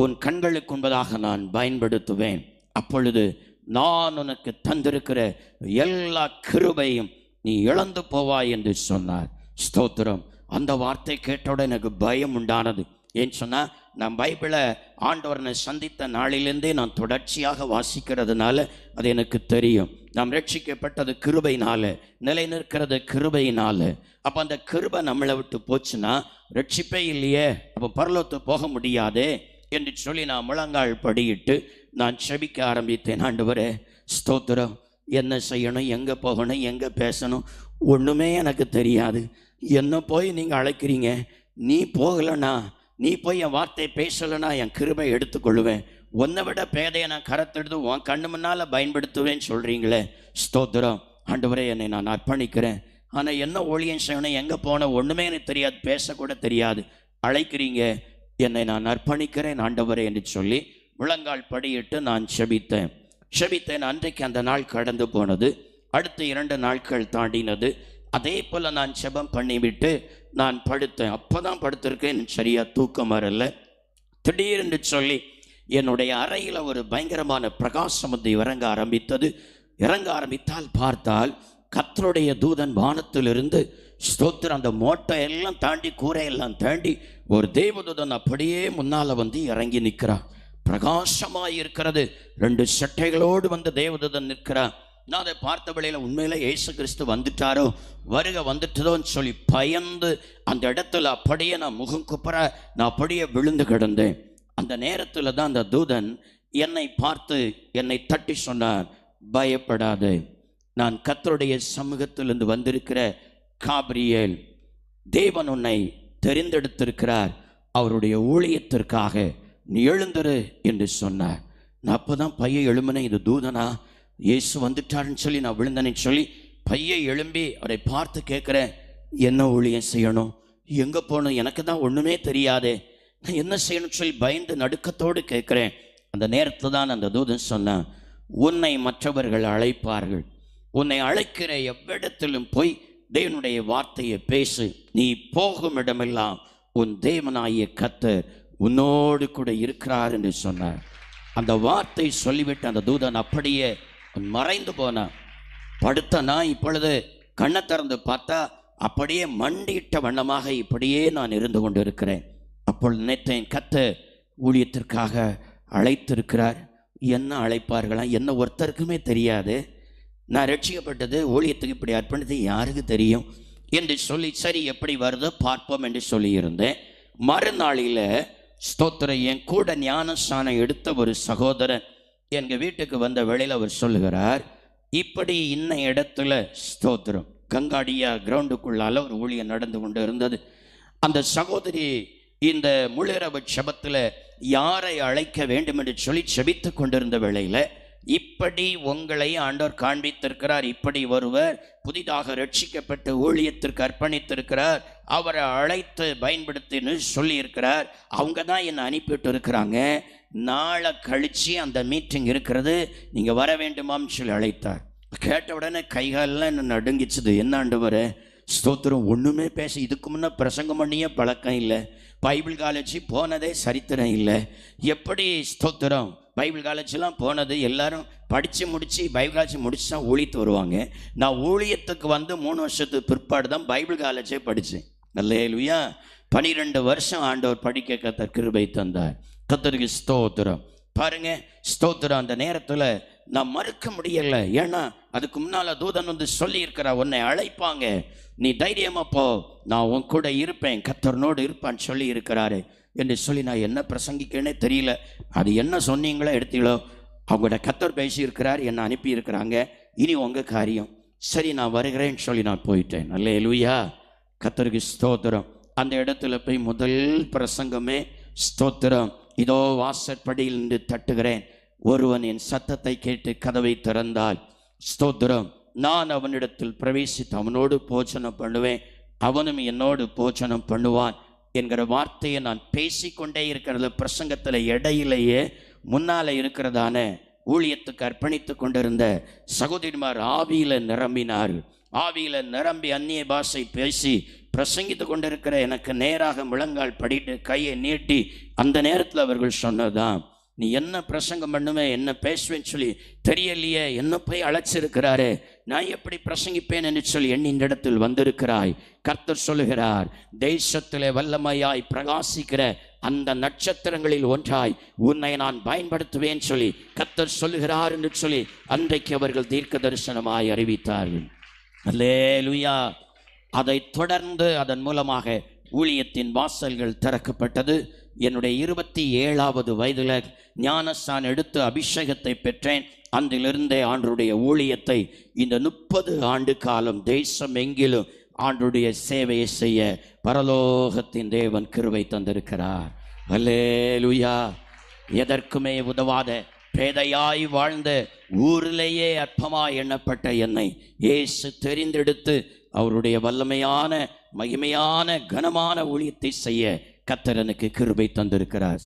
உன் கண்களுக்கு முன்பதாக நான் பயன்படுத்துவேன், அப்பொழுது நான் உனக்கு தந்திருக்கிற எல்லா கிருபையும் நீ இழந்து போவாய் என்று சொன்னார். ஸ்தோத்திரம். அந்த வார்த்தை கேட்டவுடன் எனக்கு பயம் உண்டானது. ஏன்னு சொன்னால், நான் பைபிளை ஆண்டவரனை சந்தித்த நாளிலிருந்தே நான் தொடர்ச்சியாக வாசிக்கிறதுனால அது எனக்கு தெரியும். நாம் ரட்சிக்கப்பட்டது கிருபையினால, நிலை நிற்கிறது கிருபையினால. அப்போ அந்த கிருபை நம்மளை விட்டு போச்சுன்னா ரட்சிப்பே இல்லையே, அப்போ பரலோகத்துக்கு போக முடியாதே என்று சொல்லி நான் முழங்கால் படியிட்டு நான் செபிக்க ஆரம்பித்தேன். ஆண்டவரே ஸ்தோத்திரம், என்ன செய்யணும், எங்கே போகணும், எங்கே பேசணும், ஒன்றுமே எனக்கு தெரியாது. என்ன போய் நீங்கள் அழைக்கிறீங்க, நீ போகலைன்னா, நீ போய் என் வார்த்தை பேசலைன்னா என் கிருபை எடுத்துக்கொள்ளுவேன். உன்னை விட பேதையை நான் கரத்தெடுத்து உன் கண்ணு முன்னால் பயன்படுத்துவேன்னு சொல்கிறீங்களே. ஸ்தோத்திரம் ஆண்டவரே, என்னை நான் அர்ப்பணிக்கிறேன். ஆனால் என்ன ஊழியம் செய்யணும், எங்கே போன ஒன்றுமே எனக்கு தெரியாது, பேசக்கூட தெரியாது. அழைக்கிறீங்க, என்னை நான் அர்ப்பணிக்கிறேன் ஆண்டவரே என்று சொல்லி முழங்கால் படியிட்டு நான் செபித்தேன். அன்றைக்கு அந்த நாள் கடந்து போனது. அடுத்து 2 நாட்கள் தாண்டினது. அதே போல் நான் செபம் பண்ணிவிட்டு நான் படுத்தேன். அப்போ தான் படுத்திருக்கேன், சரியாக தூக்கம் வரல. திடீரென்று சொல்லி என்னுடைய அறையில் ஒரு பயங்கரமான பிரகாசம் வந்து இறங்க ஆரம்பித்தால் பார்த்தால் கர்த்தருடைய தூதன் வானத்திலிருந்து ஸ்தோத்திரம் அந்த மோட்டை எல்லாம் தாண்டி கூரையெல்லாம் தாண்டி ஒரு தேவதூதன் அப்படியே முன்னால் வந்து இறங்கி நிற்கிறார். பிரகாசமாக இருக்கிறது. 2 சட்டைகளோடு வந்து தேவதூதன் நிற்கிறார். நான் அதை பார்த்த வேளையில் உண்மையில இயேசு கிறிஸ்து வந்துட்டாரோ, வருகை வந்துட்டதோன்னு சொல்லி பயந்து அந்த இடத்துல அப்படியே நான் முகம் குப்புற நான் அப்படியே விழுந்து கிடந்தேன். அந்த நேரத்தில் தான் அந்த தூதன் என்னை பார்த்து என்னை தட்டி சொன்னார், பயப்படாதே, நான் கர்த்தருடைய சமூகத்திலிருந்து வந்திருக்கிற காபிரியேல், தேவன் உன்னை தெரிந்தெடுத்திருக்கிறார், அவருடைய ஊழியத்திற்காக நீ எழுந்திரு என்று சொன்னார். நான் அப்போ தான் பையை எழும்பினேன், இது தூதனா, இயேசு வந்துட்டாருன்னு சொல்லி நான் விழுந்தேன்னு சொல்லி பையை எழும்பி அவரை பார்த்து கேட்குறேன், என்ன ஊழியம் செய்யணும், எங்கே போகணும், எனக்கு தான் ஒன்றுமே தெரியாதே, நான் என்ன செய்யணும்னு சொல்லி பயந்து நடுக்கத்தோடு கேட்குறேன். அந்த நேரத்தில் தான் அந்த தூதன் சொன்னான், உன்னை மற்றவர்கள் அழைப்பார்கள், உன்னை அழைக்கிற எவ்விடத்திலும் போய் தேவனுடைய வார்த்தையை பேசு, நீ போகும் இடமெல்லாம் உன் தேவனாகிய கர்த்தர் உன்னோடு கூட இருக்கிறார் என்று சொன்னார். அந்த வார்த்தை சொல்லிவிட்டு அந்த தூதன் அப்படியே மறைந்து போனான். படுத்த நான் இப்பொழுது கண்ணை திறந்து பார்த்தா அப்படியே மண்டியிட்ட வண்ணமாக இப்படியே நான் இருந்து கொண்டு இருக்கிறேன். அப்பொழுது நினைத்தேன், கர்த்தர் ஊழியத்திற்காக அழைத்திருக்கிறார். என்ன அழைப்பார்களா, என்ன ஒருத்தருக்குமே தெரியாது. நான் ரட்சிக்கப்பட்டது ஊழியத்துக்கு இப்படி அர்ப்பணித்து யாருக்கு தெரியும் என்று சொல்லி சரி எப்படி வருதோ பார்ப்போம் என்று சொல்லியிருந்தேன். மறுநாளில் ஸ்தோத்திரம் என் கூட ஞானஸ்நானம் எடுத்த ஒரு சகோதரன் எங்கள் வீட்டுக்கு வந்த வேளையில் அவர் சொல்லுகிறார், இப்படி இன்ன இடத்துல ஸ்தோத்திரம் கங்காடியா கிரவுண்டுக்குள்ளால ஒரு ஊழியம் நடந்து கொண்டு இருந்தது. அந்த சகோதரி இந்த முழுரவு செபத்தில் யாரை அழைக்க வேண்டும் என்று சொல்லி செபித்து கொண்டிருந்த வேளையில் இப்படி உங்களை ஆண்டவர் காண்பித்திருக்கிறார், இப்படி ஒருவர் புதிதாக ரட்சிக்கப்பட்டு ஊழியத்திற்கு அர்ப்பணித்திருக்கிறார், அவரை அழைத்து பயன்படுத்தின்னு சொல்லியிருக்கிறார், அவங்க தான் என்னை அனுப்பிவிட்டு இருக்கிறாங்க, நாளை கழித்து அந்த மீட்டிங் இருக்கிறது, நீங்கள் வர வேண்டுமான்னு சொல்லி அழைத்தார். கேட்ட உடனே கைகாலெலாம் என்ன நடுங்கிச்சுது. என்ன ஆண்டவரே ஸ்தோத்திரம், ஒன்றுமே பேச இதுக்கு முன்னே பிரசங்கம் பண்ணியே பழக்கம் இல்லை, பைபிள் காலேஜ் போனதே சரித்திரம் இல்லை, எப்படி ஸ்தோத்திரம் பைபிள் காலேஜெலாம் போனது எல்லாரும் படித்து முடித்து பைபிள் காலேஜ் முடிச்சு தான் ஊழியத்து வருவாங்க. நான் ஊழியத்துக்கு வந்து 3 வருஷத்துக்கு பிற்பாடு தான் பைபிள் காலேஜே படித்தேன். அல்லேலூயா. 12 வருஷம் ஆண்டவர் படிக்க கர்த்தர் கிருபை தந்தார். கர்த்தருக்கு ஸ்தோத்திரம். பாருங்க ஸ்தோத்திரம். அந்த நேரத்தில் நான் மறுக்க முடியலை. ஏன்னா அதுக்கு முன்னால் தூதன் வந்து சொல்லியிருக்கிறா, உன்னை அழைப்பாங்க, நீ தைரியமாக போ, நான் உன் கூட இருப்பேன், கர்த்தர்னோடு இருப்பான்னு சொல்லி இருக்கிறாரு என்று சொல்லி நான் என்ன பிரசங்கிக்கன்னே தெரியல. அது என்ன சொன்னீங்களோ எடுத்தீங்களோ, அவங்களோட கர்த்தர் பேசியிருக்கிறார், என்னை அனுப்பியிருக்கிறாங்க, இனி உங்கள் காரியம், சரி நான் வருகிறேன்னு சொல்லி நான் போயிட்டேன். அல்லேலூயா. கர்த்தருக்கு ஸ்தோத்திரம். அந்த இடத்துல போய் முதல் பிரசங்கமே ஸ்தோத்திரம், இதோ வாசற்படியில் நின்று தட்டுகிறேன், ஒருவன் என் சத்தத்தை கேட்டு கதவை திறந்தால் ஸ்தோத்திரம் நான் அவனிடத்தில் பிரவேசித்து அவனோடு போஜனம் பண்ணுவேன், அவனும் என்னோடு போஜனம் பண்ணுவான் என்கிற வார்த்தையை நான் பேசிக்கொண்டே இருக்கிறது. பிரசங்கத்தில் இடையிலேயே முன்னால் இருக்கிறதான ஊழியத்துக்கு அர்ப்பணித்து கொண்டிருந்த சகோதரிமார் ஆவியில் நிரம்பினார். ஆவியில் நிரம்பி அந்நிய பாஷை பேசி பிரசங்கித்து கொண்டிருக்கிற எனக்கு நேராக முழங்கால் படிட்டு கையை நீட்டி அந்த நேரத்தில் அவர்கள் சொன்னதான், நீ என்ன பிரசங்கம் பண்ணுவேன், என்ன பேசுவேன்னு சொல்லி தெரியலையே, என்ன போய் அழைச்சிருக்கிறாரு, நான் எப்படி பிரசங்கிப்பேன் என்று சொல்லி இந்த இடத்தில் வந்திருக்கிறாய். கர்த்தர் சொல்லுகிறார், தேசத்திலே வல்லமையாய் பிரகாசிக்கிற அந்த நட்சத்திரங்களில் ஒன்றாய் உன்னை நான் பயன்படுத்துவேன் சொல்லி கர்த்தர் சொல்லுகிறார் என்று சொல்லி அன்றைக்கு அவர்கள் தீர்க்க தரிசனமாய் அறிவித்தார்கள். அல்லேலூயா. அதை தொடர்ந்து அதன் மூலமாக ஊழியத்தின் வாசல்கள் திறக்கப்பட்டது. என்னுடைய 27வது வயதில் ஞானஸ்நானம் எடுத்து அபிஷேகத்தை பெற்றேன். அன்றிலிருந்தே ஆண்டருடைய ஊழியத்தை இந்த 30 ஆண்டு காலம் தேசம் எங்கிலும் ஆண்டருடைய சேவையை செய்ய பரலோகத்தின் தேவன் கிருபை தந்திருக்கிறார். அல்லேலூயா. எதற்குமே உதவாத பேதையாய் வாழ்ந்த ஊரிலேயே அற்பமாய் எண்ணப்பட்ட என்னை இயேசு தெரிந்தெடுத்து அவருடைய வல்லமையான மகிமையான கனமான ஊழியத்தை செய்ய கர்த்தர் எனக்கு கிருபை தந்திருக்கிறார்.